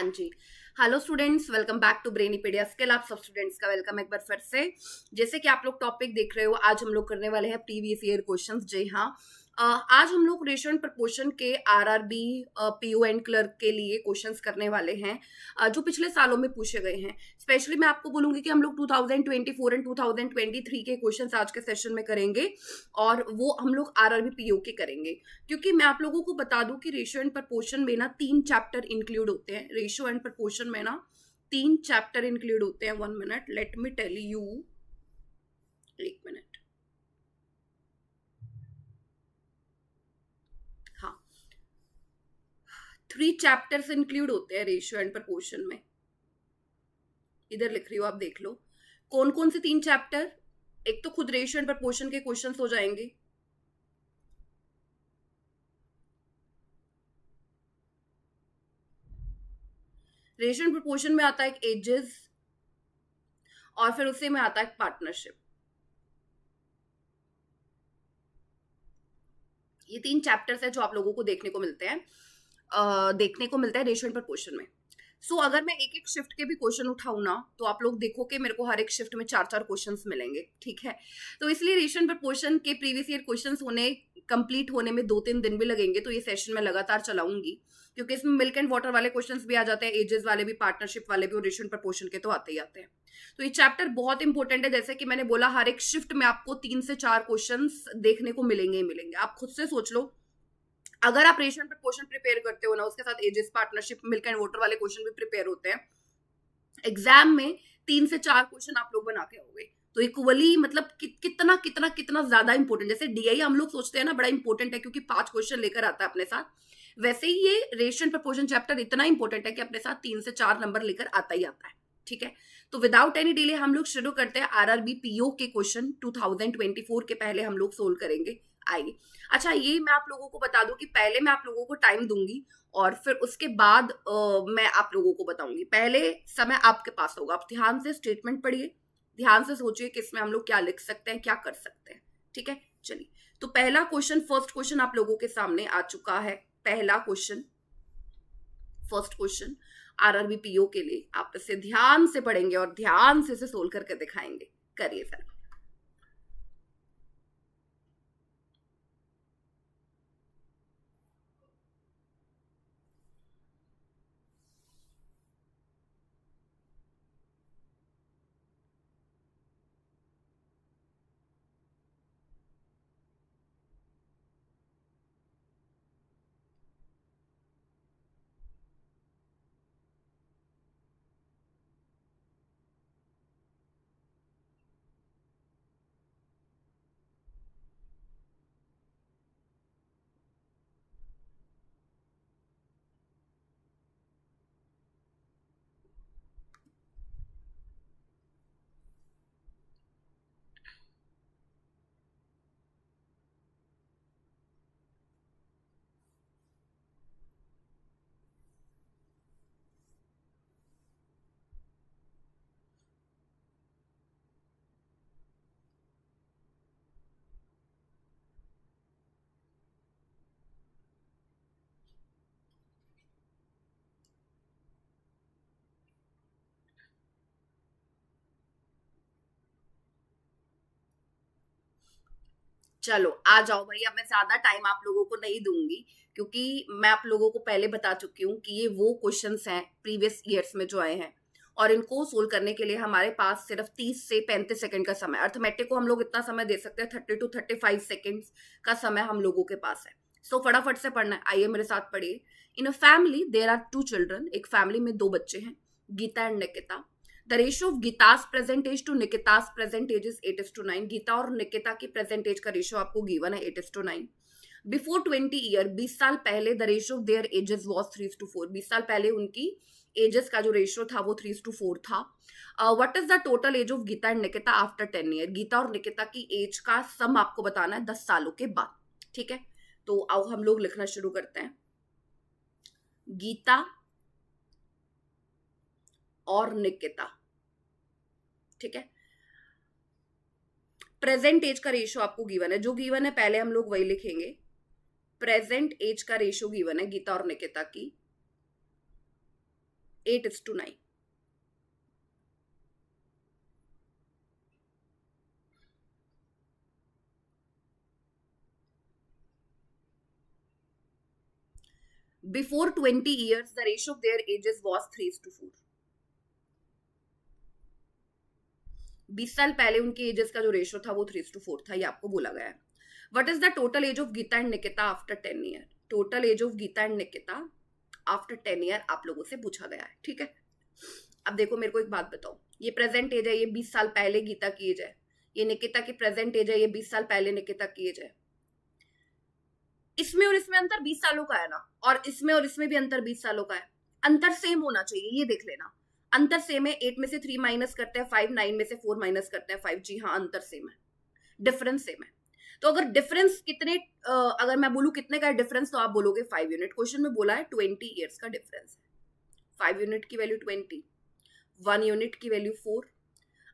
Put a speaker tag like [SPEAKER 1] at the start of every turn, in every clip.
[SPEAKER 1] हाँ जी। Hello students, welcome back to Brainypedia skill. आप सब स्टूडेंट्स का वेलकम एक बार फिर से। जैसे कि आप लोग टॉपिक देख रहे हो, आज हम लोग करने वाले हैं प्रीवियस ईयर क्वेश्चंस। जी हाँ। आज हम लोग रेशो एंड प्रपोर्शन के आरआरबी, पीओ एंड क्लर्क के लिए क्वेश्चंस करने वाले हैं, जो पिछले सालों में पूछे गए हैं। स्पेशली मैं आपको बोलूंगी कि हम लोग 2024 एंड 2023 के क्वेश्चंस आज के सेशन में करेंगे, और वो हम लोग आरआरबी पीओ के करेंगे। क्योंकि मैं आप लोगों को बता दूं कि रेशियो एंड प्रपोर्शन में ना 3 चैप्टर इंक्लूड होते हैं। रेशियो एंड प्रपोर्शन में ना 3 चैप्टर इंक्लूड होते हैं। 1 minute, let me tell you. 1 minute. हाँ, 3 चैप्टर्स इंक्लूड होते हैं रेशियो एंड प्रपोर्शन में। इधर लिख रही हो, आप देख लो कौन कौन से 3 चैप्टर। एक तो खुद रेशियो एंड प्रपोर्शन के क्वेश्चंस हो जाएंगे। रेशियो एंड प्रपोर्शन में आता है एक एजेस, और फिर उसी में आता है पार्टनरशिप। ये 3 चैप्टर्स है जो आप लोगों को देखने को मिलते हैं, रेशियो एंड प्रपोर्शन में। सो अगर मैं एक एक शिफ्ट के भी क्वेश्चन उठाऊं ना, तो आप लोग देखो कि मेरे को हर एक शिफ्ट में 4 4 क्वेश्चंस मिलेंगे। ठीक है, तो इसलिए रेशियो एंड प्रपोर्शन के प्रीवियस ईयर क्वेश्चंस होने कंप्लीट होने में 2 3 दिन भी लगेंगे। तो ये सेशन मैं लगातार चलाऊंगी, क्योंकि इसमें मिल्क एंड वाटर वाले क्वेश्चंस भी आ जाते हैं, एजेस वाले भी, पार्टनरशिप वाले भी, और रेशियो एंड प्रपोर्शन के तो आते ही आते हैं। तो ये चैप्टर बहुत इंपॉर्टेंट है। जैसे कि मैंने बोला, हर एक शिफ्ट में आपको 3 से 4 क्वेश्चंस देखने को मिलेंगे ही मिलेंगे। आप खुद से सोच लो, अगर आप रेशियो एंड प्रपोर्शन प्रिपेयर करते हो ना, उसके साथ ages, partnership, milk and water वाले क्वेश्चन भी प्रिपेयर होते हैं, एग्जाम में 3 से 4 क्वेश्चन आप लोग बना के आओगे। तो इक्वली मतलब कितना कितना कितना ज्यादा इंपॉर्टेंट। जैसे डीआई हम लोग सोचते हैं ना बड़ा इंपॉर्टेंट है क्योंकि 5 क्वेश्चन लेकर आता है अपने साथ, वैसे ही ये रेशियो एंड प्रपोर्शन चैप्टर इतना इंपॉर्टेंट है कि अपने साथ 3 से 4 नंबर लेकर आता ही आता है। ठीक है, तो विदाउट एनी डिले हम लोग शुरू करते हैं। आरआरबी पीओ के क्वेश्चन 2024 के पहले हम लोग सोल्व करेंगे। आइए। अच्छा, ये मैं आप लोगों को बता दूं कि पहले मैं आप लोगों को टाइम दूंगी, और फिर उसके बाद मैं आप लोगों को बताऊंगी। पहले समय आपके पास होगा। आप ध्यान से स्टेटमेंट पढ़िए, ध्यान से सोचिए कि इसमें हम लोग क्या लिख सकते हैं, क्या कर सकते हैं। ठीक है, चलिए। तो पहला क्वेश्चन, फर्स्ट क्वेश्चन आप लोगों के सामने आ चुका है। पहला question, first question RRB PO के लिए। आप इसे ध्यान से पढ़ेंगे और ध्यान से इसे सोल्व करके दिखाएंगे। करिए सर। चलो आ जाओ भैया, मैं ज्यादा टाइम आप लोगों को नहीं दूंगी, क्योंकि मैं आप लोगों को पहले बता चुकी हूँ कि ये वो क्वेश्चंस हैं प्रीवियस ईयर्स में जो आए हैं, और इनको सोल्व करने के लिए हमारे पास सिर्फ 30 से 35 सेकंड का समय। अर्थमेटिक को हम लोग इतना समय दे सकते हैं, 30 to 35 सेकेंड्स का समय हम लोगों के पास है। सो फटाफट से पढ़ना है। आइए मेरे साथ पढ़िए। In a family there are 2 children. एक फैमिली में 2 बच्चे हैं, Geeta and Nikita. The ratio of Geeta's present age to Nikita's present age is 8:9। Geeta और निकिता की प्रेजेंट एज का रेशियो आपको गिवन है 8:9। बिफोर 20 ईयर, 20 साल पहले, the ratio of their ages was 3:4। 20 साल पहले उनकी एजेस का जो रेशियो था वो 3:4 था। What is the total age of Geeta and Nikita after 10 year. Geeta और निकिता की एज का सम आपको बताना है 10 सालों के बाद। ठीक है, तो आओ हम लोग लिखना शुरू करते हैं। गीता और निकिता। ठीक है, प्रेजेंट एज का रेशियो आपको गिवन है, जो गिवन है पहले हम लोग वही लिखेंगे। प्रेजेंट एज का रेशियो गिवन है गीता और निकिता की 8:9। Before 20 years, the ratio of their ages was 3:4। 20 साल पहले उनके एजेस का जो रेशियो था वो 3:4 था, ये आपको बोला गया है। What is the total age of Geeta and Nikita after 10 year? Total age of Geeta and Nikita after 10 year आप लोगों से पूछा गया है, ठीक है। अब देखो मेरे को एक बात बताओ, ये प्रेजेंट एज है, ये 20 साल पहले गीता की एज है, ये निकिता की प्रेजेंट एज है, ये 20 साल पहले निकिता की एज है। इसमें और इसमें अंतर 20 सालों का है ना, और इसमें भी अंतर 20 सालों का है। अंतर सेम होना चाहिए, ये देख लेना। अंतर सेम है, 8 में से 3 माइनस करते हैं 5, 9 में से 4 माइनस करते हैं 5। जी हाँ, अंतर सेम है, डिफरेंस सेम है। तो अगर डिफरेंस कितने, अगर मैं बोलूं कितने का है डिफरेंस, तो आप बोलोगे 5 यूनिट। क्वेश्चन में बोला है 20 ईयर्स का डिफरेंस है। 5 यूनिट की वैल्यू 20, 1 यूनिट की वैल्यू 4।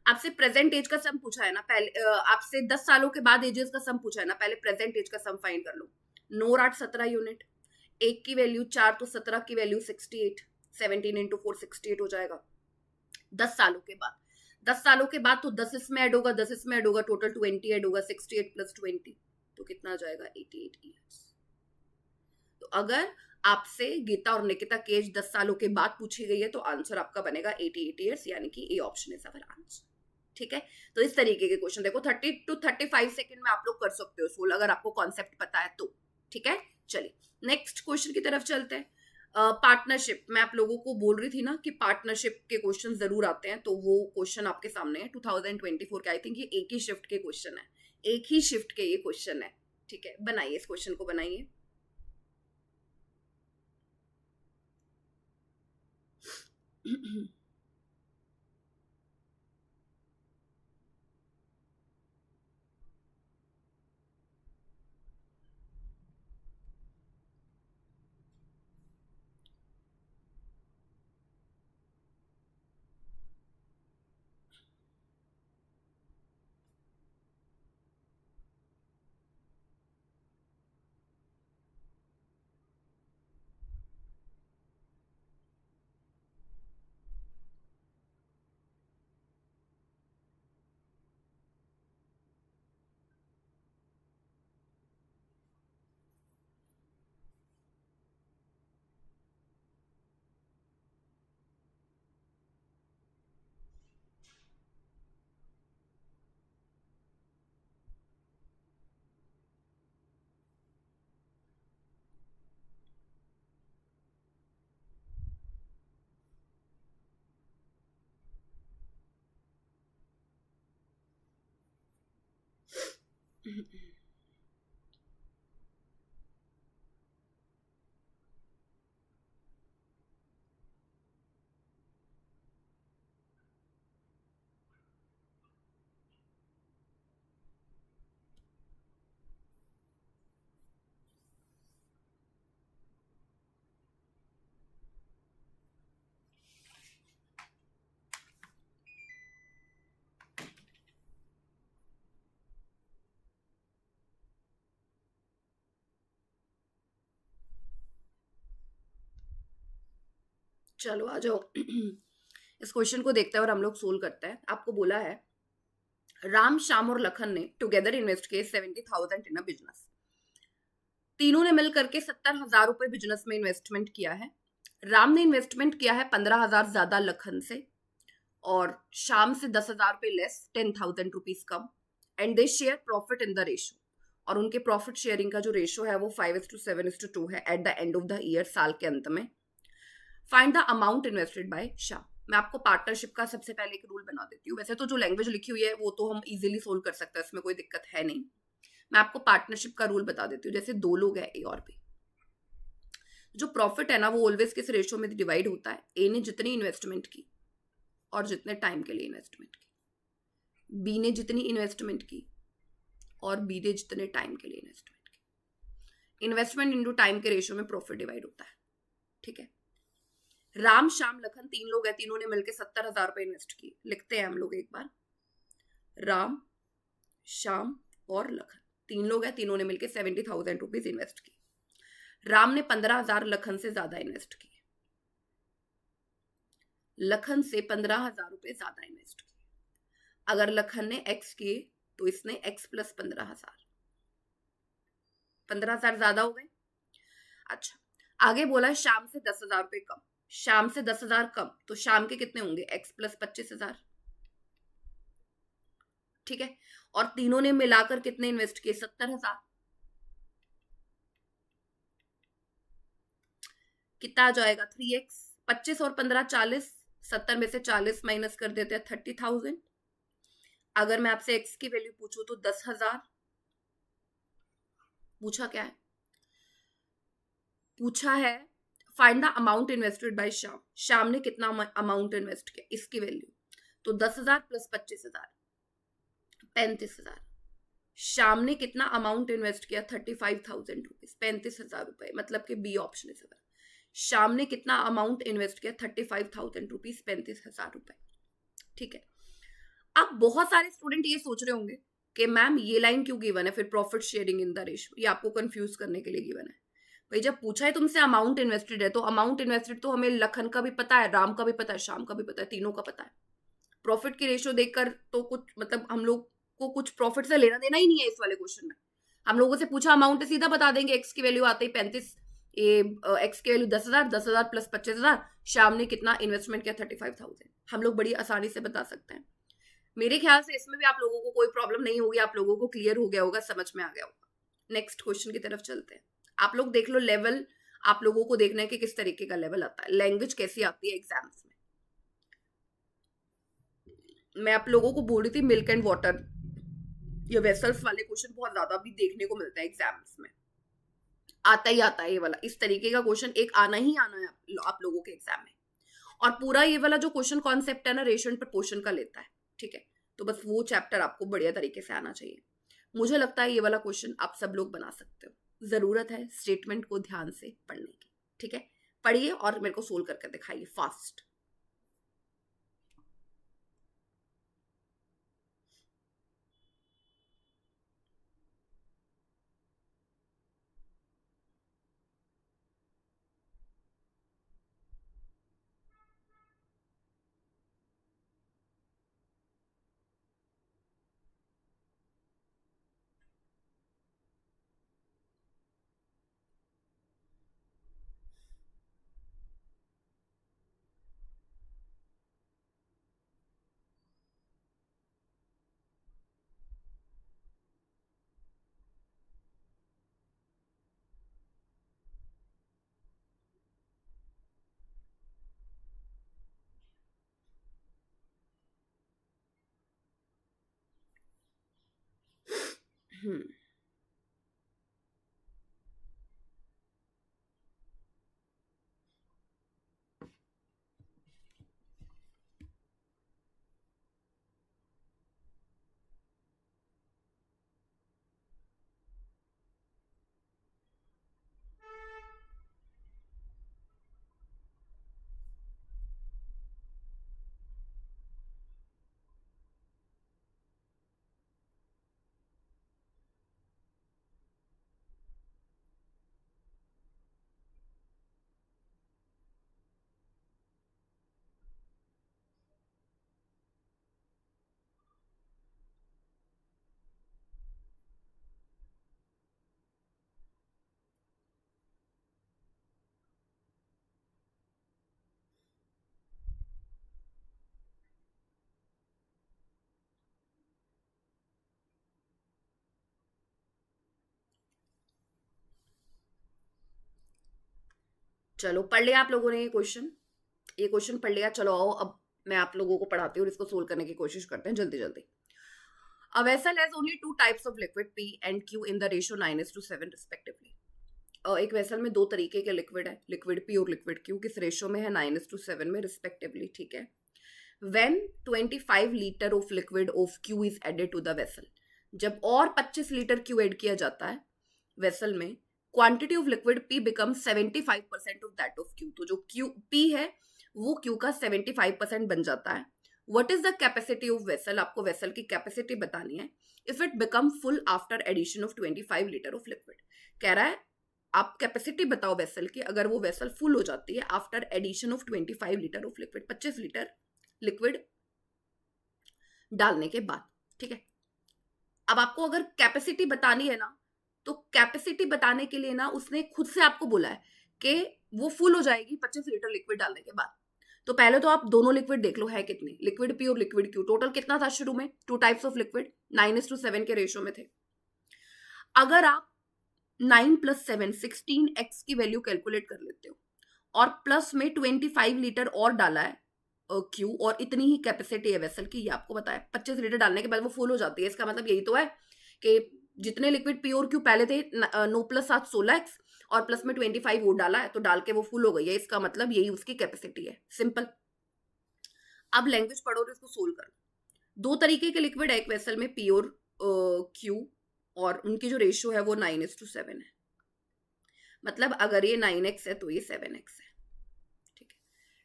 [SPEAKER 1] आपसे प्रेजेंट एज का सम पूछा है ना, पहले आपसे 10 सालों के बाद एजेस का सम पूछा है ना, पहले प्रेजेंट एज का सम फाइंड कर लो। 9 8 17 यूनिट, 1 की वैल्यू 4 तो 17 की वैल्यू 68, 17 इंटू 4 68 हो जाएगा। 10 सालों के बाद, 10 सालों के बाद तो 10 इसमें ऐड होगा, 10 इसमें ऐड होगा, टोटल 20 ऐड होगा। 68 प्लस 20 तो कितना आ जाएगा? 88 ईयर्स। तो अगर आपसे गीता और निकिता की एज 10 सालों के बाद पूछी गई है तो आंसर आपका बनेगा 88 ईयर्स, यानी कि A option is our answer, ठीक है। तो इस तरीके के क्वेश्चन देखो 30 to 35 सेकंड में आप लोग कर सकते हो सोल्व, अगर आपको कॉन्सेप्ट पता है तो, ठीक है। चलिए नेक्स्ट क्वेश्चन की तरफ चलते हैं। पार्टनरशिप, मैं आप लोगों को बोल रही थी ना कि पार्टनरशिप के क्वेश्चन जरूर आते हैं, तो वो क्वेश्चन आपके सामने है 2024 के। आई थिंक ये एक ही शिफ्ट के क्वेश्चन है, एक ही शिफ्ट के ये क्वेश्चन है, ठीक है। बनाइए इस क्वेश्चन को, बनाइए। चलो आ जाओ। इस क्वेश्चन को देखते हैं और हम लोग सोल्व करते हैं। आपको बोला है राम, श्याम और लखन ने टुगेदर इन्वेस्ट किए 70,000 इन अ बिजनेस। तीनों ने मिल करके 70,000 रुपए बिजनेस में इन्वेस्टमेंट किया है। राम ने इन्वेस्टमेंट किया है 15,000 ज्यादा लखन से, और श्याम से 10,000 रुपए less, 10,000 rupees come. And they share profit in the ratio, और उनके प्रॉफिट शेयरिंग का जो रेशियो है वो 5:7:2 है at the end of the year, साल के अंत में। Find the amount invested bye Shyam. मैं आपको पार्टनरशिप का सबसे पहले एक रूल बना देती हूँ। वैसे तो जो लैंग्वेज लिखी हुई है वो तो हम इजीली सोल्व कर सकते हैं, इसमें कोई दिक्कत है नहीं। मैं आपको पार्टनरशिप का रूल बता देती हूँ। जैसे दो लोग हैं, ए और बी, जो प्रॉफिट है ना वो ऑलवेज किस रेशियो में डिवाइड होता है? ए ने जितनी इन्वेस्टमेंट की और जितने टाइम के लिए इन्वेस्टमेंट की, बी ने जितनी इन्वेस्टमेंट की और बी ने जितने टाइम के लिए इन्वेस्टमेंट की। इन्वेस्टमेंट इंटू टाइम के रेशियो में प्रॉफिट डिवाइड होता है, ठीक है। राम, श्याम, लखन 3 लोग हैं, तीनों ने मिलकर 70,000 रुपए इन्वेस्ट किए। लिखते हैं हम लोग एक बार, राम, श्याम और लखन 3 लोग हैं, तीनों ने मिलकर 70,000 रुपीज इन्वेस्ट किए। राम ने 15,000 लखन से ज्यादा इन्वेस्ट किए। लखन से 15,000 रुपए ज्यादा इन्वेस्ट किए। अगर लखन ने एक्स किए तो इसने एक्स प्लस 15,000, 15,000 ज्यादा हो गए। अच्छा, आगे बोला है शाम से 10,000 रुपए कम। शाम से 10,000 कम तो शाम के कितने होंगे? X plus 25,000। ठीक है, और तीनों ने मिलाकर कितने इन्वेस्ट किए? 70,000। कितना आ जाएगा? 3x। 25 और 15 40, 70 में से 40 माइनस कर देते हैं 30,000। अगर मैं आपसे x की वैल्यू पूछूं तो 10,000। पूछा क्या है? पूछा है find the amount invested bye Shyam. Shyam ने कितना अमाउंट इन्वेस्ट किया, इसकी वैल्यू। तो 10,000 प्लस 25,000, 35,000। श्याम ने कितना अमाउंट इन्वेस्ट किया? 35,000 रुपीज, 35,000 रुपए, मतलब कि बी ऑप्शन इज। श्याम ने कितना अमाउंट इन्वेस्ट किया? 35,000 रुपीज, 35,000 रुपए। ठीक है, अब बहुत सारे स्टूडेंट ये सोच रहे होंगे कि मैम ये लाइन क्यों गिवन है फिर profit sharing in the ratio? ये आपको कंफ्यूज करने के लिए गिवन है। भाई जब पूछा है तुमसे अमाउंट इन्वेस्टेड है, तो अमाउंट इन्वेस्टेड तो हमें लखन का भी पता है, राम का भी पता है, श्याम का भी पता है, तीनों का पता है। प्रॉफिट की रेशियो देखकर तो कुछ मतलब हम लोग को कुछ प्रॉफिट से लेना देना ही नहीं है इस वाले क्वेश्चन में। हम लोगों से पूछा अमाउंट सीधा बता देंगे, एक्स की वैल्यू आते ही 35, ये एक्स की वैल्यू 10,000, 10,000 प्लस 25,000, श्याम ने कितना इन्वेस्टमेंट किया? 35,000। हम लोग बड़ी आसानी से बता सकते हैं। मेरे ख्याल से इसमें भी आप लोगों को कोई प्रॉब्लम नहीं होगी, आप लोगों को क्लियर हो गया होगा, समझ में आ गया होगा। नेक्स्ट क्वेश्चन की तरफ चलते हैं। आप लोग देख लो लेवल, आप लोगों को देखना है कि किस तरीके का लेवल आता है, लैंग्वेज कैसी आती है एग्जाम्स में। मैं आप लोगों को बोल रही थी मिल्क एंड वाटर, ये वेसल्स वाले क्वेश्चन बहुत ज्यादा भी देखने को मिलता है एग्जाम्स में। आता ही आता है ये वाला, इस तरीके का क्वेश्चन एक आना ही आना है आप लोगों के एग्जाम में। और पूरा ये वाला जो क्वेश्चन कॉन्सेप्ट है ना, रेशियो एंड प्रपोर्शन का लेता है। ठीक है, तो बस वो चैप्टर आपको बढ़िया तरीके से आना चाहिए। मुझे लगता है ये वाला क्वेश्चन आप सब लोग बना सकते हो। जरूरत है स्टेटमेंट को ध्यान से पढ़ने की। ठीक है, पढ़िए और मेरे को सोल्व करके दिखाइए फास्ट। हम्म चलो पढ़ लिया आप लोगों ने ये क्वेश्चन पढ़ लिया। चलो आओ अब मैं आप लोगों को पढ़ाती हूँ और इसको सोल्व करने की कोशिश करते हैं जल्दी जल्दी। A vessel has only two types of liquid P and Q in the ratio 9:7 respectively. एक वेसल में दो तरीके के लिक्विड है, लिक्विड पी और लिक्विड क्यू, किस रेशियो में है? 9:7 में रिस्पेक्टिवली। ठीक है, when 25 litre of liquid of Q is added to the vessel, जब और 25 लीटर क्यू ऐड किया जाता है वेसल में, quantity of liquid P become 75% of that of Q. तो जो क्यू पी है वो क्यू का 75% बन जाता है। What is the capacity of vessel? आपको वेसल की कैपेसिटी बतानी है। If it become full after addition of 25 litre of liquid. कह रहा है आप कैपेसिटी बताओ वेसल की, अगर वो वेसल फुल हो जाती है after addition of 25 litre of liquid, 25 litre liquid डालने के बाद, ठीक है। अब आपको अगर कैपेसिटी बतानी है ना, तो कैपेसिटी बताने के लिए ना उसने खुद से आपको बोला है कि वो फुल हो जाएगी 25 लीटर लिक्विड डालने के बाद। तो पहले तो आप दोनों लिक्विड देख लो है कितनी, लिक्विड पी और लिक्विड क्यू, टोटल कितना था शुरू में, 2 टाइप्स ऑफ लिक्विड 9:7 के रेशो में थे। अगर आप 9 + 7 16x की वैल्यू कैलकुलेट कर लेते हो और प्लस में 25 लीटर और डाला है क्यू, और इतनी ही कैपेसिटी है वेसल की, ये आपको बताया 25 लीटर डालने के बाद वो फुल हो जाती है, इसका मतलब यही तो है कि जितने लिक्विड पी और क्यू पहले थे 9 + 7 16x और प्लस में 25 वो डाला है, तो डाल के वो फुल हो गई है, इसका मतलब यही उसकी कैपेसिटी है, सिंपल। अब लैंग्वेज पढ़ो और इसको सोल्व करो। दो तरीके के लिक्विड है एक वेसल में, पी और क्यू, और उनकी जो रेशियो है वो 9:7 है। मतलब अगर ये 9x है तो ये 7x है, ठीक है।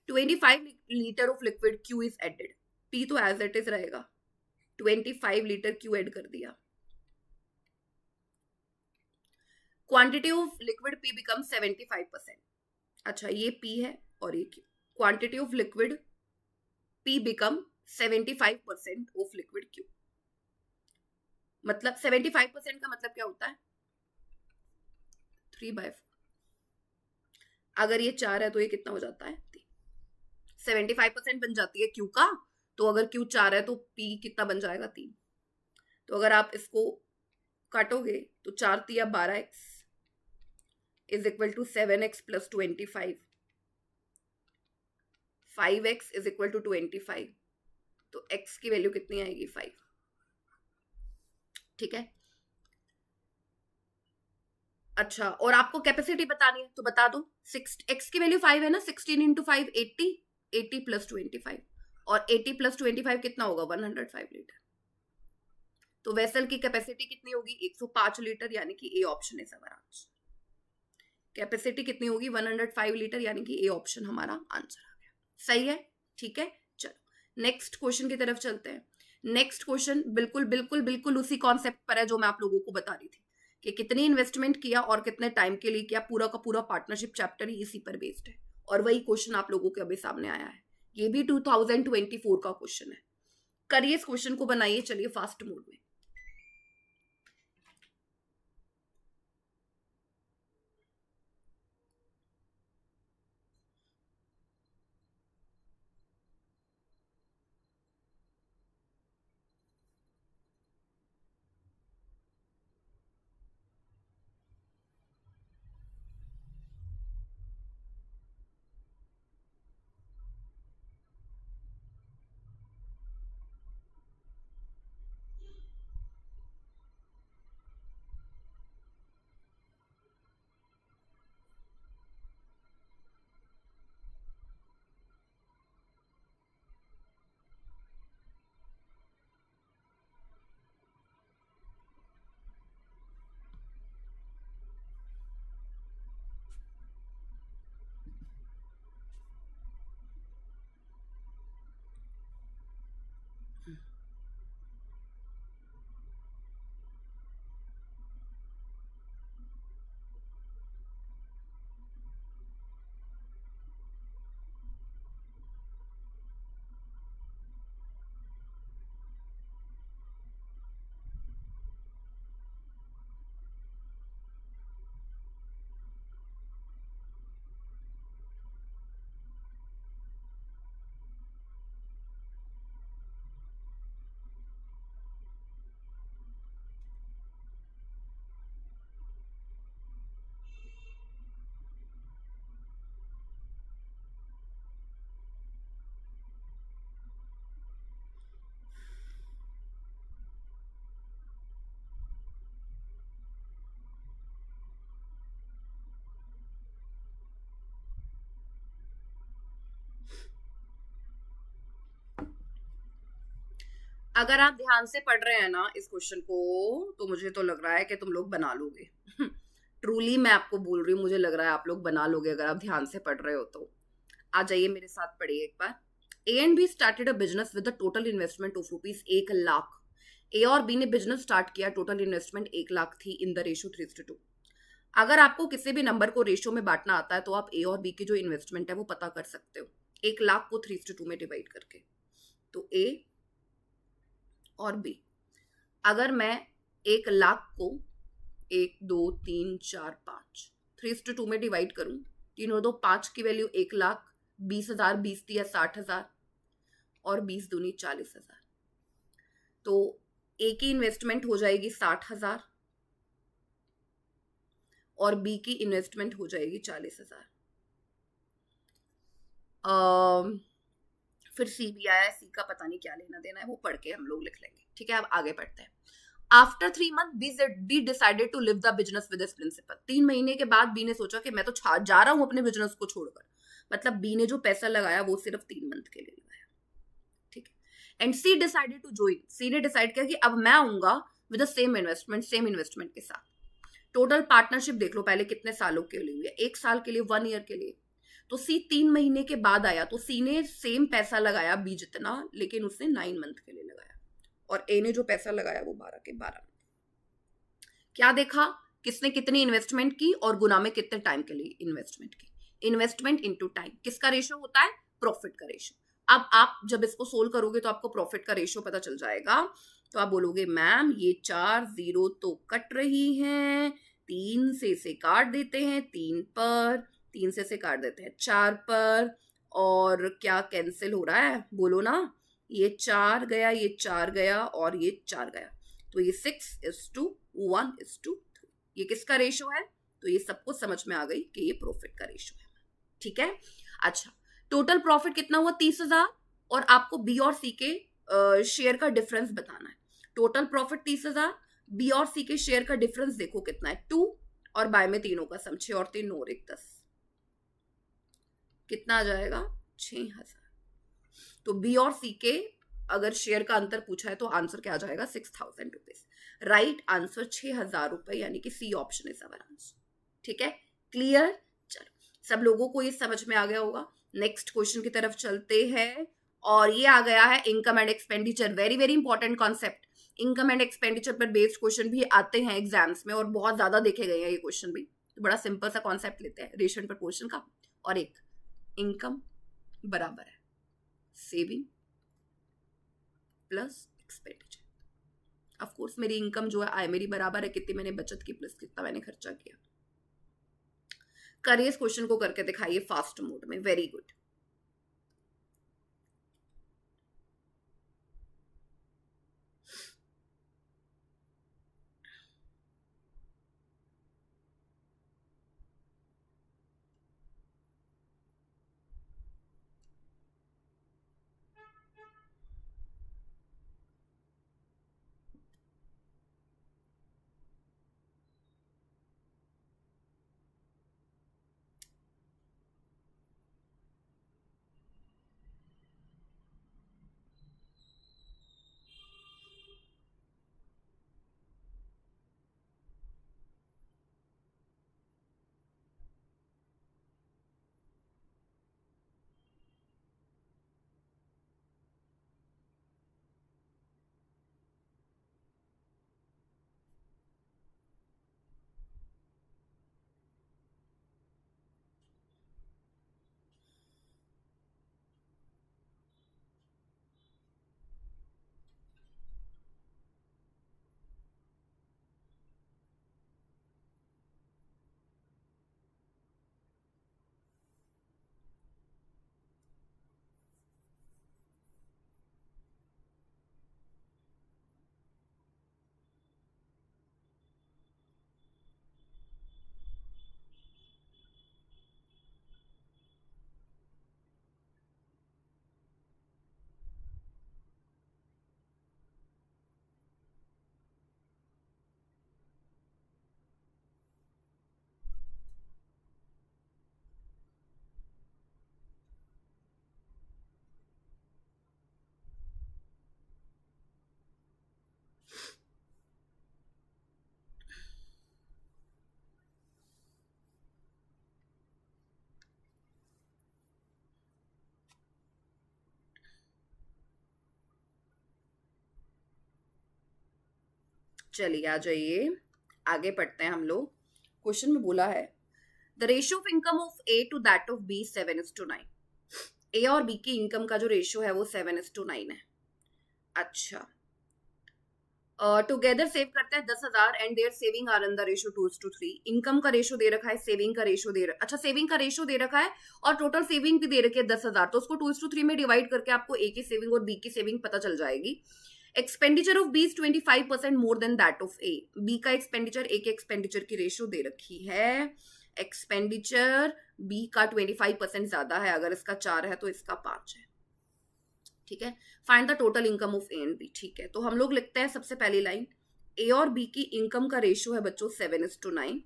[SPEAKER 1] 25 litre of liquid Q is added, P तो एज इट इज रहेगा, 25 लीटर क्यू ऐड कर दिया, quantity of liquid P become 75%। अच्छा ये पी है और ये Q, quantity of liquid P become 75% of liquid Q. मतलब 75% का मतलब क्या होता है, 3/4। अगर ये 4 है तो ये कितना हो जाता है, 75% बन जाती है क्यू का, तो अगर क्यू 4 है तो पी कितना बन जाएगा, 3। तो अगर आप इसको काटोगे तो 4 × 12x is equal to 7x + 25, 5x is equal to 25, तो x की वैल्यू कितनी आएगी, 5, ठीक है। अच्छा, और आपको कैपेसिटी बतानी है तो बता दो, x की वैल्यू 5 है ना, 16 × 5 80, 80 + 25, और 80 + 25 कितना होगा, 105 लीटर। तो वेसल की कैपेसिटी कितनी होगी, 105 लीटर, यानी कि ए ऑप्शन इज हमारा आंसर। कैपेसिटी कितनी होगी, 105 लीटर, यानी कि ए ऑप्शन हमारा आंसर आ गया, सही है, ठीक है। चलो नेक्स्ट क्वेश्चन की तरफ चलते हैं। नेक्स्ट क्वेश्चन बिल्कुल बिल्कुल बिल्कुल उसी कॉन्सेप्ट पर है जो मैं आप लोगों को बता रही थी कि कितनी इन्वेस्टमेंट किया और कितने टाइम के लिए किया, पूरा का पूरा पार्टनरशिप चैप्टर ही इसी पर बेस्ड है, और वही क्वेश्चन आप लोगों के अभी सामने आया है। ये भी 2024 का क्वेश्चन है। करिए इस क्वेश्चन को, बनाइए, चलिए फास्ट मोड में। अगर आप ध्यान से पढ़ रहे हैं ना इस क्वेश्चन को, तो मुझे तो लग रहा है कि तुम लोग बना लोगे। ट्रूली मैं आपको बोल रही हूँ, मुझे लग रहा है आप लोग बना लोगे अगर आप ध्यान से पढ़ रहे हो तो। आ जाइए मेरे साथ, पढ़िए एक बार। A and B started a business with a total investment of ₹1,00,000। A और बी ने बिजनेस स्टार्ट किया, टोटल इन्वेस्टमेंट 1 लाख थी, इन द रेशियो 3:2। अगर आपको किसी भी नंबर को रेशियो में बांटना आता है तो आप ए और बी की जो इन्वेस्टमेंट है वो पता कर सकते हो, 1 लाख को 3:2 में डिवाइड करके। तो ए और बी, अगर मैं 1 लाख को 1 2 3 4 5 3:2 में डिवाइड करूं, 3 और 2 5 की वैल्यू 1 लाख, 20,000, 20 × 30 = 60,000 और 20 दूनी 40,000। तो ए की इन्वेस्टमेंट हो जाएगी 60,000 और बी की इन्वेस्टमेंट हो जाएगी 40,000। फिर सी भी आया, सी का पता नहीं क्या लेना देना है, वो पढ़ के हम लोग लिख लेंगे। ठीक है, अब आगे पढ़ते हैं। After 3 months he decided to leave the business with his principal. 3 महीने के बाद बी ने सोचा कि मैं तो जा रहा हूं अपने बिजनेस को छोड़कर। मतलब बी ने जो पैसा लगाया वो सिर्फ 3 मंथ के लिए लगाया। ठीक है, and C decided to join. C ने डिसाइड किया कि अब मैं आऊंगा विद द सेम इन्वेस्टमेंट के साथ। टोटल पार्टनरशिप देख लो पहले कितने सालों के लिए हुई है, 1 साल के लिए, 1 ईयर के लिए। तो सी 3 महीने के बाद आया, तो सी ने सेम पैसा लगाया बी जितना, लेकिन उसने 9 मंथ के लिए लगाया, और ए ने जो पैसा लगाया वो 12 के 12। क्या देखा, किसने कितनी इन्वेस्टमेंट की और गुना में कितने टाइम के लिए इन्वेस्टमेंट की। इन्वेस्टमेंट इनटू टाइम किसका रेशियो होता है, प्रॉफिट का रेशियो। अब आप जब इसको सोल्व करोगे तो आपको प्रॉफिट का रेशियो पता चल जाएगा। तो आप बोलोगे मैम ये 4 0 तो कट रही हैं, 3 से काट देते हैं 3 पर, 3 से काट देते हैं 4 पर, और क्या कैंसिल हो रहा है बोलो ना, ये 4 गया, ये 4 गया और ये 4 गया। तो ये 6:1:3, ये किसका रेशो है। तो ये सबको समझ में आ गई कि ये प्रॉफिट का रेशो है। ठीक है, अच्छा, टोटल प्रॉफिट कितना हुआ 30,000, और आपको बी और सी के शेयर का डिफरेंस बताना है। टोटल प्रॉफिट 30,000, बी और सी के शेयर का डिफरेंस देखो कितना है 2, और बाय में तीनों का सम, 6 और 3 9 और 1 10, कितना आ जाएगा 6,000। तो बी और सी के अगर शेयर का अंतर पूछा है तो आंसर क्या आ जाएगा 6,000 रुपीज। राइट आंसर 6,000 रुपए, यानी कि C option is our answer. ठीक है, क्लियर। चलो सब लोगों को ये समझ में आ गया होगा। नेक्स्ट क्वेश्चन की तरफ चलते हैं, और ये आ गया है income and expenditure. Very very important concept. Income and expenditure पर बेस्ड क्वेश्चन भी आते हैं एग्जाम्स में, और बहुत ज्यादा देखे गए हैं ये क्वेश्चन भी। तो बड़ा सिंपल सा कॉन्सेप्ट लेते हैं, रेशियो एंड प्रपोर्शन का। और एक इनकम बराबर है saving plus expenditure. Of course मेरी इनकम जो है आय मेरी बराबर है कितनी मैंने बचत की प्लस कितना मैंने खर्चा किया। करिए इस क्वेश्चन को करके दिखाइए फास्ट मोड में। Very good. चलिए आ जाइए, आगे पढ़ते हैं हम लोग। क्वेश्चन में बोला है the ratio of income of A to that of B 7:9। A और बी की इनकम का जो रेशियो है वो 7:9 है। अच्छा, टुगेदर सेव करते हैं 10,000 and their saving are in the ratio 2:3। Income का रेशियो दे रखा है, सेविंग का रेशियो अच्छा सेविंग का रेशियो दे रखा है और टोटल सेविंग भी दे रखी है 10,000, तो उसको 2:3 में डिवाइड करके आपको ए की सेविंग और बी की सेविंग पता चल जाएगी। Expenditure of B is 25% more than that of A. B का एक्सपेंडिचर ए के एक्सपेंडिचर की रेशियो दे रखी है। एक्सपेंडिचर बी का 25% ज्यादा है, अगर इसका 4 है तो इसका 5 है। ठीक है, find the total income of A and B. ठीक है, तो हम लोग लिखते हैं सबसे पहली लाइन, ए और बी की इनकम का रेशियो है बच्चों 7:9।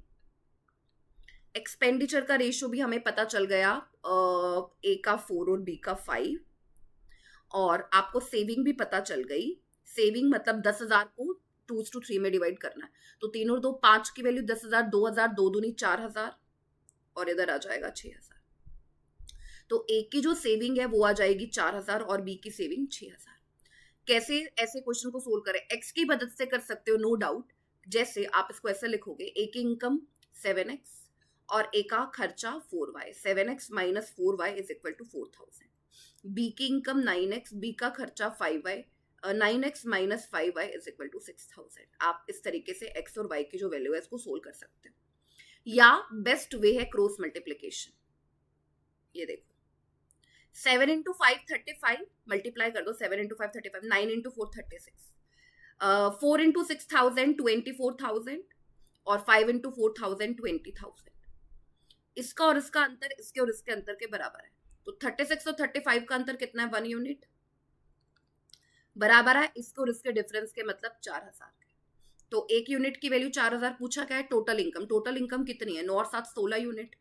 [SPEAKER 1] एक्सपेंडिचर का रेशियो भी हमें पता चल गया, ए का 4 और बी का 5, और आपको सेविंग भी पता चल गई। सेविंग मतलब 10,000 को 2:3 में डिवाइड करना है, तो 3 और 2 5 की वैल्यू 10,000, 2,000 2 दूनी 4,000 और इधर आ जाएगा 6,000। तो ए की जो सेविंग है वो आ जाएगी 4,000 और बी की सेविंग 6,000। कैसे ऐसे क्वेश्चन को सोल्व करें? एक्स की मदद से कर सकते हो, नो डाउट। जैसे आप इसको ऐसे लिखोगे, ए की इनकम 7x और ए का खर्चा 4y, 7x minus 4y is equal to 4,000। B की इनकम 9x, बी का खर्चा 5y, 9x minus 5y is equal to 6,000। आप इस तरीके से x और y की जो वैल्यू है इसको सोल्व कर सकते हो, या बेस्ट वे है क्रॉस मल्टीप्लीकेशन। ये देखो 7 इंटू 5 35, मल्टीप्लाई कर दो, 7 इंटू 5 35, 9 इंटू 4 36, 4 इंटू 6,000 24,000 और 5 इंटू 4,000 20,000। इसका और इसका अंतर इसके और इसके अंतर के बराबर है, तो 36 और 35 का अंतर कितना है? 1 यूनिट बराबर है इसके और इसके डिफरेंस के, मतलब 4,000। तो एक यूनिट की वैल्यू 4,000 पूछा क्या है? Total income. टोटल इनकम कितनी है? 9 और 7 16 यूनिट।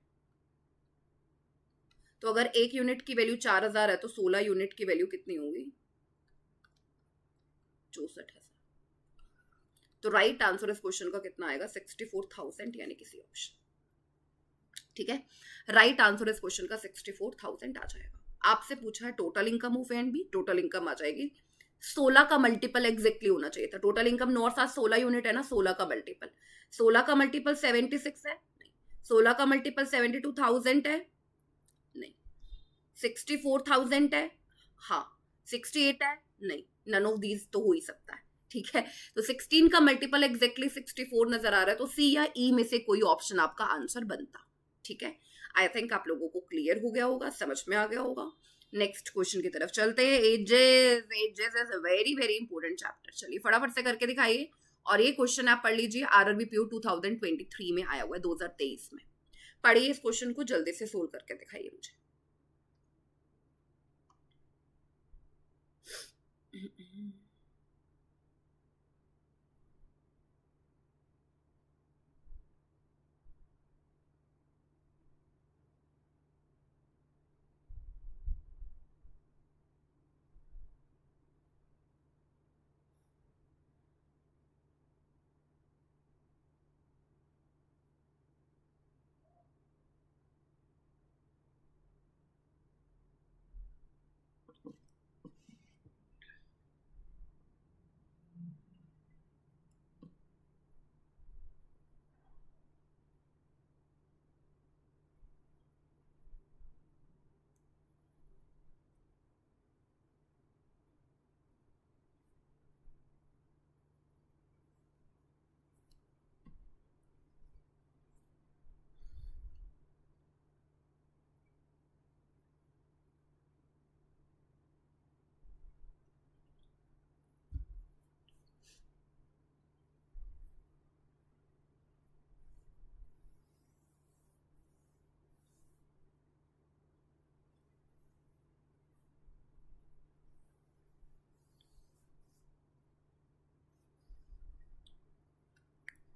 [SPEAKER 1] तो अगर एक यूनिट की वैल्यू 4,000 है तो 16 यूनिट की वैल्यू कितनी होगी? 64,000। तो राइट आंसर इस क्वेश्चन का कितना आएगा? 64,000, यानी किसी ऑप्शन। ठीक है, राइट आंसर इस क्वेश्चन का 64,000 आ जाएगा। आपसे पूछा है total income of A and B, total income आ जाएगी 16 का मल्टीपल एग्जैक्टली होना चाहिए था। टोटल इनकम 9 और 7 16 यूनिट है ना, 16 का मल्टीपल, 16 का मल्टीपल 76 है नहीं, 16 का मल्टीपल 72,000 है नहीं, 64,000 है हाँ, 68 है नहीं, नन ऑफ दीज तो हो ही सकता है। ठीक है, तो 16 का मल्टीपल एग्जैक्टली 64 नजर आ रहा है, तो सी या ई में से कोई ऑप्शन आपका आंसर बनता। ठीक है, आई थिंक आप लोगों को क्लियर हो गया होगा, समझ में आ गया होगा। नेक्स्ट क्वेश्चन की तरफ चलते हैं। Ages, ages is a very very important chapter. चलिए फटाफट से करके दिखाइए, और ये क्वेश्चन आप पढ़ लीजिए, आरआरबी पीओ 2023 में आया हुआ है, 2023 में। पढ़िए इस क्वेश्चन को, जल्दी से सोल्व करके दिखाइए मुझे।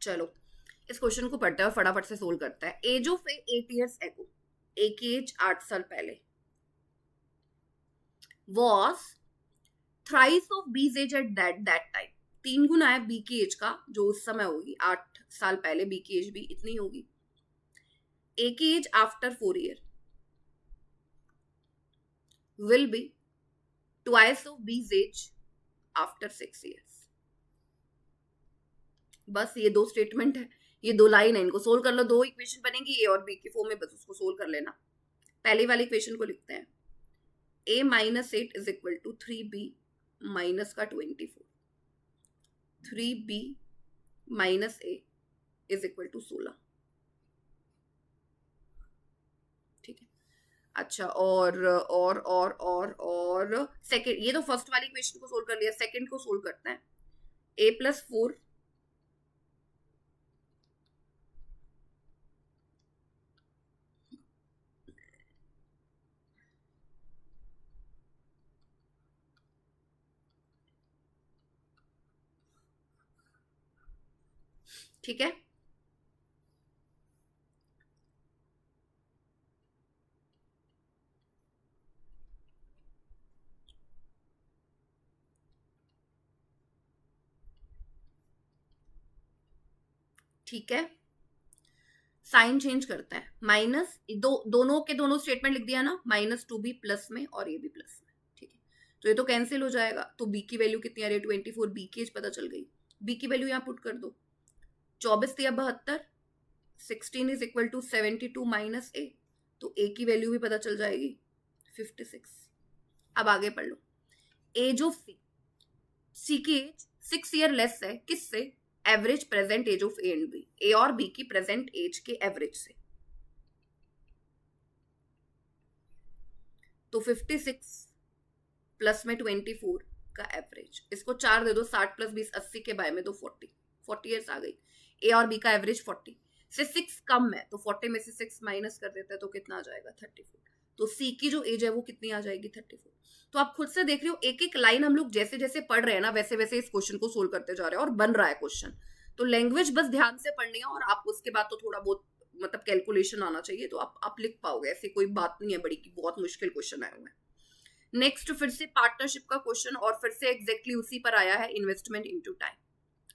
[SPEAKER 1] चलो इस क्वेश्चन को पढ़ते हैं और फटाफट से सोल्व करते हैं। Age of A 8 years ago, A की एज 8 साल पहले, was thrice of B's age at that time. 3 गुना है बी की एज का जो उस समय होगी, 8 साल पहले बी की एज भी इतनी होगी। ए की age after 4 year will be twice of B's age after 6 years। बस ये 2 स्टेटमेंट है, ये दो लाइन है, इनको सोल्व कर लो, दो इक्वेशन बनेगी ए और बी के फॉर्म में, बस उसको सोल्व कर लेना। पहली वाली इक्वेशन को लिखते हैं, a minus 8 is equal to 3b minus का 24, 3b minus a is equal to 16। ठीक है, अच्छा और सेकंड, ये तो फर्स्ट वाली इक्वेशन को सोल्व कर लिया, सेकंड को सोल्व करते हैं। a प्लस 4 ठीक है, ठीक है, साइन चेंज करते हैं, माइनस दोनों के दोनों स्टेटमेंट लिख दिया ना, -2b प्लस में और ए बी प्लस में। ठीक है, तो ये तो कैंसिल हो जाएगा, तो b की वैल्यू कितनी आ रही है 24, b की एज पता चल गई, b की वैल्यू यहाँ पुट कर दो, 24 या 72, 16 इज इक्वल टू 72 माइनस ए, तो ए की वैल्यू भी पता चल जाएगी 56। अब आगे पढ़ लो, एज ऑफ सी की एज 6 ईयर लेस है किससे, average present age of A and B, A और बी की प्रेजेंट एज के एवरेज से। तो 56 प्लस में 24 का एवरेज, इसको 4 दे दो, 60 प्लस 20 80 के बाय में दो 40 ईयर्स आ गई। ए और बी का एवरेज 40 से 6 कम है, तो 40 में से 6 माइनस कर देते हैं तो कितना आ जाएगा 34। तो सी की जो एज है वो कितनी आ जाएगी 34। तो आप खुद से देख रहे हो, एक एक लाइन हम लोग जैसे जैसे पढ़ रहे हैं ना, वैसे वैसे इस क्वेश्चन को सोल्व करते जा रहे हैं और बन रहा है क्वेश्चन। तो लैंग्वेज बस ध्यान से पढ़नी है, और आप उसके बाद तो थोड़ा बहुत मतलब कैलकुलेशन आना चाहिए, तो आप लिख पाओगे, ऐसी कोई बात नहीं है बड़ी की बहुत मुश्किल क्वेश्चन आए हुए हैं। नेक्स्ट फिर से पार्टनरशिप का क्वेश्चन, और फिर से एग्जैक्टली उसी पर आया है, इन्वेस्टमेंट इनटू टाइम।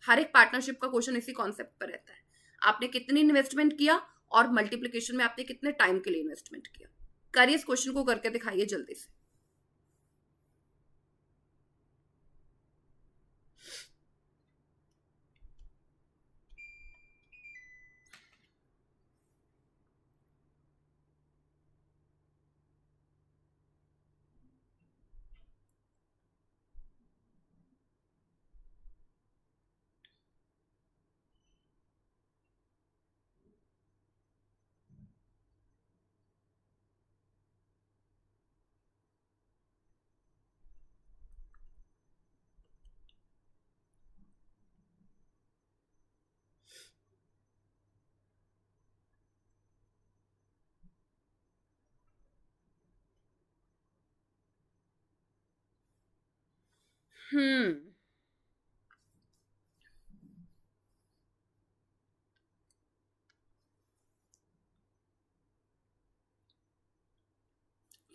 [SPEAKER 1] हर एक पार्टनरशिप का क्वेश्चन इसी कॉन्सेप्ट पर रहता है, आपने कितनी इन्वेस्टमेंट किया और मल्टीप्लिकेशन में आपने कितने टाइम के लिए इन्वेस्टमेंट किया। करिए इस क्वेश्चन को करके दिखाइए जल्दी से।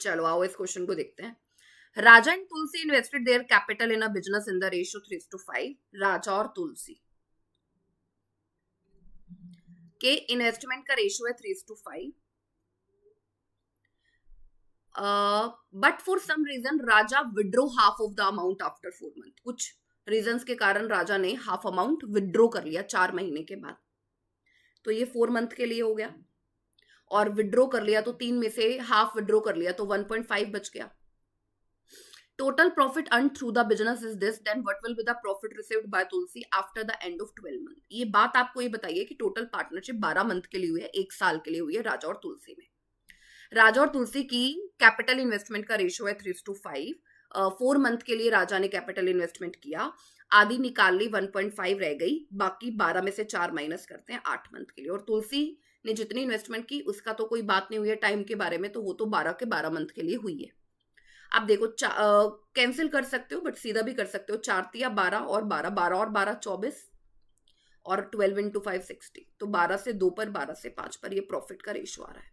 [SPEAKER 1] चलो आओ इस क्वेश्चन को देखते हैं। Raja and Tulsi invested their capital in a business in the ratio 3:5। Raja और तुलसी के इन्वेस्टमेंट का रेशियो है 3:5, but for some reason Raja withdrew half of the amount after 4 month. कुछ रीजंस के कारण राजा ने हाफ अमाउंट विड्रो कर लिया 4 महीने के बाद, तो ये 4 मंथ के लिए हो गया, और विड्रो कर लिया तो 3 में से हाफ विड्रो कर लिया तो 1.5 बच गया। Total profit earn through the business is this, then what will be the profit received by Tulsi after the end of 12 month. ये बात आपको ये बताइए कि टोटल पार्टनरशिप 12 मंथ के लिए हुई है, 1 साल के लिए हुई है राजा और तुलसी में। राजा और तुलसी की कैपिटल इन्वेस्टमेंट का रेशियो है 3:5। 4 मंथ के लिए राजा ने कैपिटल इन्वेस्टमेंट किया, आधी निकाल ली 1.5 रह गई, बाकी 12 में से 4 माइनस करते हैं 8 मंथ के लिए। और तुलसी ने जितनी इन्वेस्टमेंट की उसका तो कोई बात नहीं हुई है टाइम के बारे में, तो वो तो 12 के 12 मंथ के लिए हुई है। आप देखो कैंसिल कर सकते हो बट सीधा भी कर सकते हो, 4×3 = 12 और 12, 12 और 12 24, और 12 × 5 60, तो 12 से 2 पर 12 से 5 पर ये प्रॉफिट का रेशियो आ रहा है।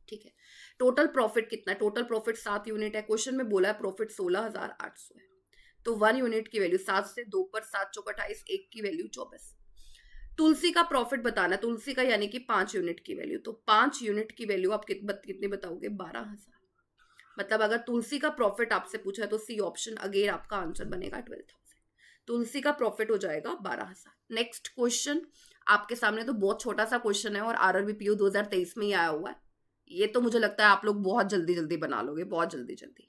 [SPEAKER 1] ठीक है, टोटल प्रॉफिट कितना है, टोटल प्रॉफिट 7 यूनिट है, क्वेश्चन में बोला है प्रॉफिट 16,800 है, तो 1 यूनिट की वैल्यू 7 से 2 पर 7 × 28, 1 की वैल्यू 24। तुलसी का प्रॉफिट बताना है, तुलसी का यानी कि 5 यूनिट की वैल्यू, तो 5 यूनिट की वैल्यू आप कितने बताओगे 12,000। मतलब अगर तुलसी का प्रॉफिट आपसे पूछा है तो सी ऑप्शन अगेन आपका आंसर बनेगा 12,000। तुलसी का प्रॉफिट हो जाएगा 12,000। नेक्स्ट क्वेश्चन, आपके सामने तो बहुत छोटा सा क्वेश्चन है और आरआरबी पीओ 2023 में ही आया हुआ है। ये तो मुझे लगता है आप लोग बहुत जल्दी जल्दी बना लोगे, बहुत जल्दी जल्दी।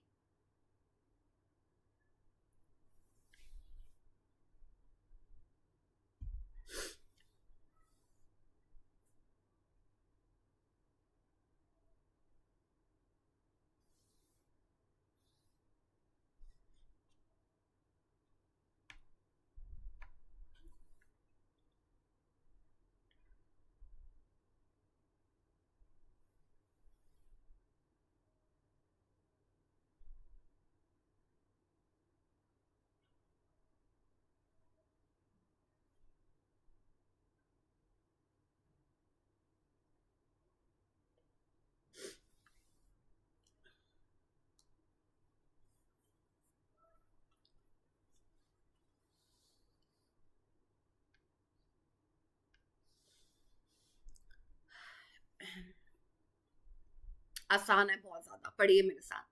[SPEAKER 1] आसान है बहुत ज्यादा, पढ़िए मेरे साथ।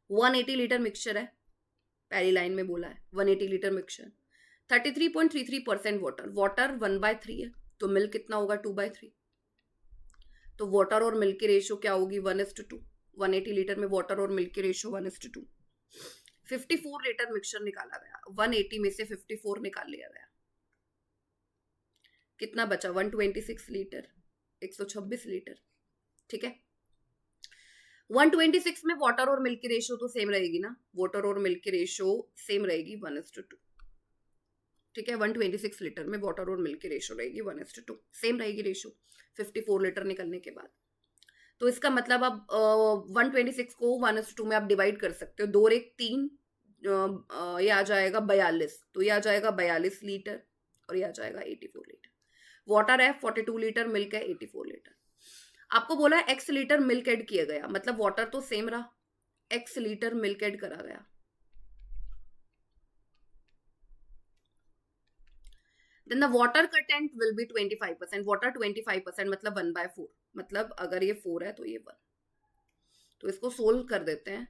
[SPEAKER 1] 180 लीटर मिक्सचर है, पहली लाइन में बोला है 180 लीटर मिक्सचर, 33.33% वाटर, वाटर 1/3 है, तो मिल्क कितना होगा 2/3। तो वाटर और मिल्क की रेशियो क्या होगी 1:2। 180 लीटर में वाटर और मिल्क की रेशियो 1:2। 54 लीटर मिक्सचर निकाला गया, 180 में से 54 निकाल लिया गया, कितना बचा 126 लीटर, 126 लीटर। ठीक है, 126 में वाटर और मिल्क की रेशियो तो सेम रहेगी ना, वाटर और मिल्क की रेशियो सेम रहेगी 1:2। ठीक है, 126 लीटर में वाटर और मिल्क की रेशियो रहेगी 1:2, सेम रहेगी रेशियो 54 लीटर निकलने के बाद। तो इसका मतलब अब 126 को 1:2 में आप डिवाइड कर सकते हो, 2 और 1 3, ये आ जाएगा 42, तो ये आ जाएगा 42 लीटर और ये आ जाएगा 84 लीटर। वाटर है 42 लीटर, मिल्क है 84 लीटर। आपको बोला है एक्स लीटर मिल्क ऐड किया गया, मतलब वाटर तो सेम रहा, एक्स लीटर मिल्क ऐड करा गया। Then the water content will be 25%, water 25% मतलब 1/4, मतलब अगर ये 4 है तो ये 1। तो इसको सोल्व कर देते हैं।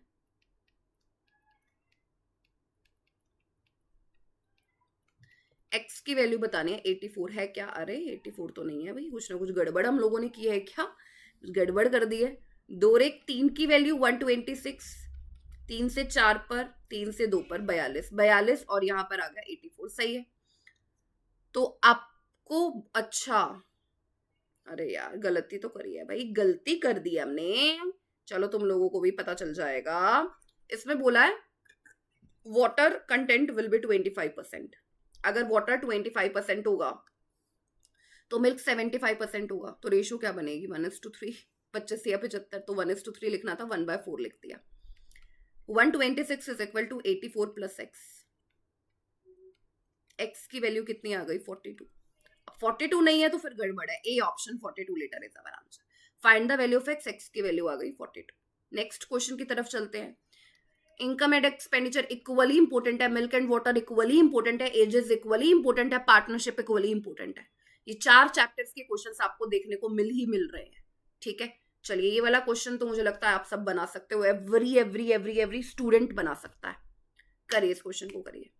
[SPEAKER 1] एक्स की वैल्यू बतानी है, 84 है क्या, अरे 84 तो नहीं है भाई, कुछ ना कुछ गड़बड़ हम लोगों ने की है क्या, कुछ गड़बड़ कर दी है। 2 और 1 3 की वैल्यू 126, 3 से 4 पर, 3 से 2 पर 42, 42 और यहाँ पर आ गया 84, सही है। तो आपको, अच्छा, अरे यार गलती तो करी है भाई, गलती कर दी हमने, चलो तुम लोगों को भी पता चल जाएगा। इसमें बोला है वाटर कंटेंट विल बी 25%, अगर वाटर 25% होगा तो मिल्क 75% होगा, तो रेशियो क्या बनेगी 1:3। 25 या 75, तो 1:3 लिखना था, 1/4 लिख दिया। 126 is equal to 84 plus x, x की वैल्यू कितनी आ गई 42। 42 नहीं है तो फिर गड़बड़ है, A option 42 litre is our answer. Find the value of x, x की वैल्यू आ गई 42। नेक्स्ट क्वेश्चन की तरफ चलते हैं। Income and expenditure equally important है, milk and water equally important है, एजेस इक्वली इंपोर्टेंट है, पार्टनरशिप इक्वली इंपोर्टेंट है। ये 4 चैप्टर्स के क्वेश्चंस आपको देखने को मिल रहे हैं। ठीक है, चलिए ये वाला क्वेश्चन तो मुझे लगता है आप सब बना सकते हो, every every every every student बना सकता है। करिए इस क्वेश्चन को करिए।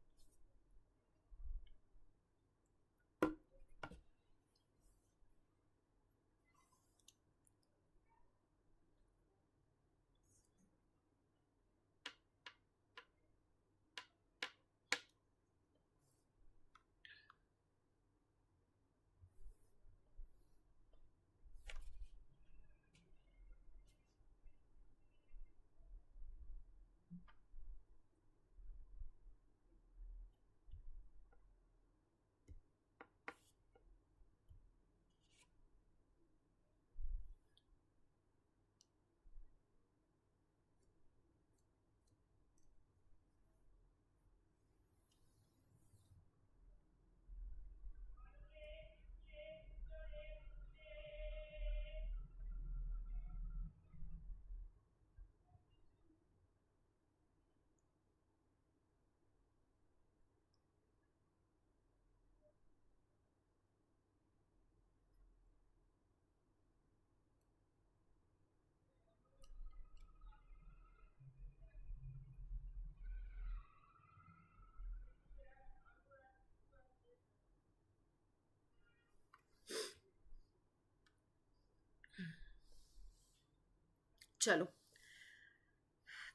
[SPEAKER 1] चलो,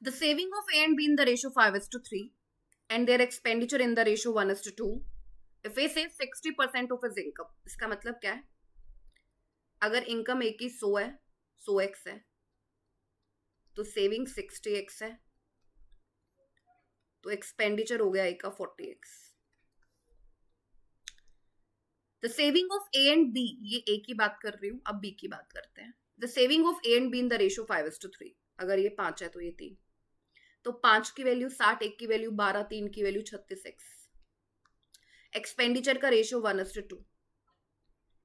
[SPEAKER 1] the saving of A and be in the ratio 5:3 and their expenditure in the ratio 1:2. If we say 60% of his income, इसका मतलब क्या है? अगर इनकम एक की 100 है, 100x है, तो सेविंग 60x है, तो एक्सपेंडिचर हो गया एक का 40x. The saving of A and B, ये ए की बात कर रही हूं, अब बी की बात करते हैं. The saving of A and be in the ratio 5:3. अगर ये 5 है तो ये 3, तो 5 की वैल्यू 60, 1 की वैल्यू 12, 3 की वैल्यू 36x. एक्सपेंडिचर का रेशियो 1:2.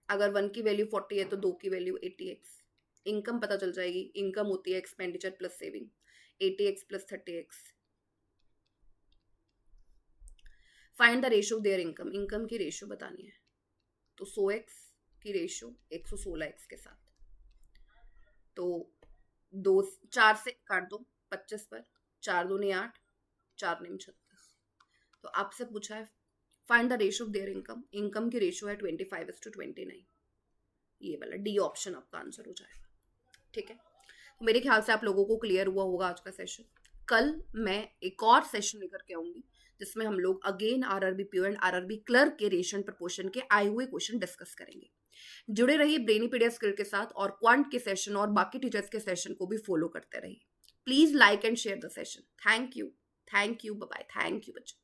[SPEAKER 1] अगर 1 की वैल्यू 40 है तो 2 की वैल्यू 80x. इनकम पता चल जाएगी, इनकम होती है expenditure plus saving, 80x plus 30x. Find the ratio of there income, income की रेशियो बतानी है, तो 100x की रेशियो 116x के साथ. तो 4 से काट दो 25 पर, 4 दूनी 8, 4 9 36. तो आपसे पूछा है find the ratio of there income, income की रेशियो है 25:29. ये वाला डी ऑप्शन आपका आंसर हो जाएगा. ठीक है, तो मेरे ख्याल से आप लोगों को क्लियर हुआ होगा आज का सेशन. कल मैं एक और सेशन लेकर के आऊंगी जिसमें हम लोग again RRB PO and RRB clerk के रेशन प्रपोर्शन के आए हुए क्वेश्चन डिस्कस करेंगे. जुड़े रहिए ब्रेनीपीडिया स्किल के साथ, और क्वांट के सेशन और बाकी टीचर्स के सेशन को भी फॉलो करते रहिए. Please like and share the session. Thank you, bye bye. Thank you बच्चों.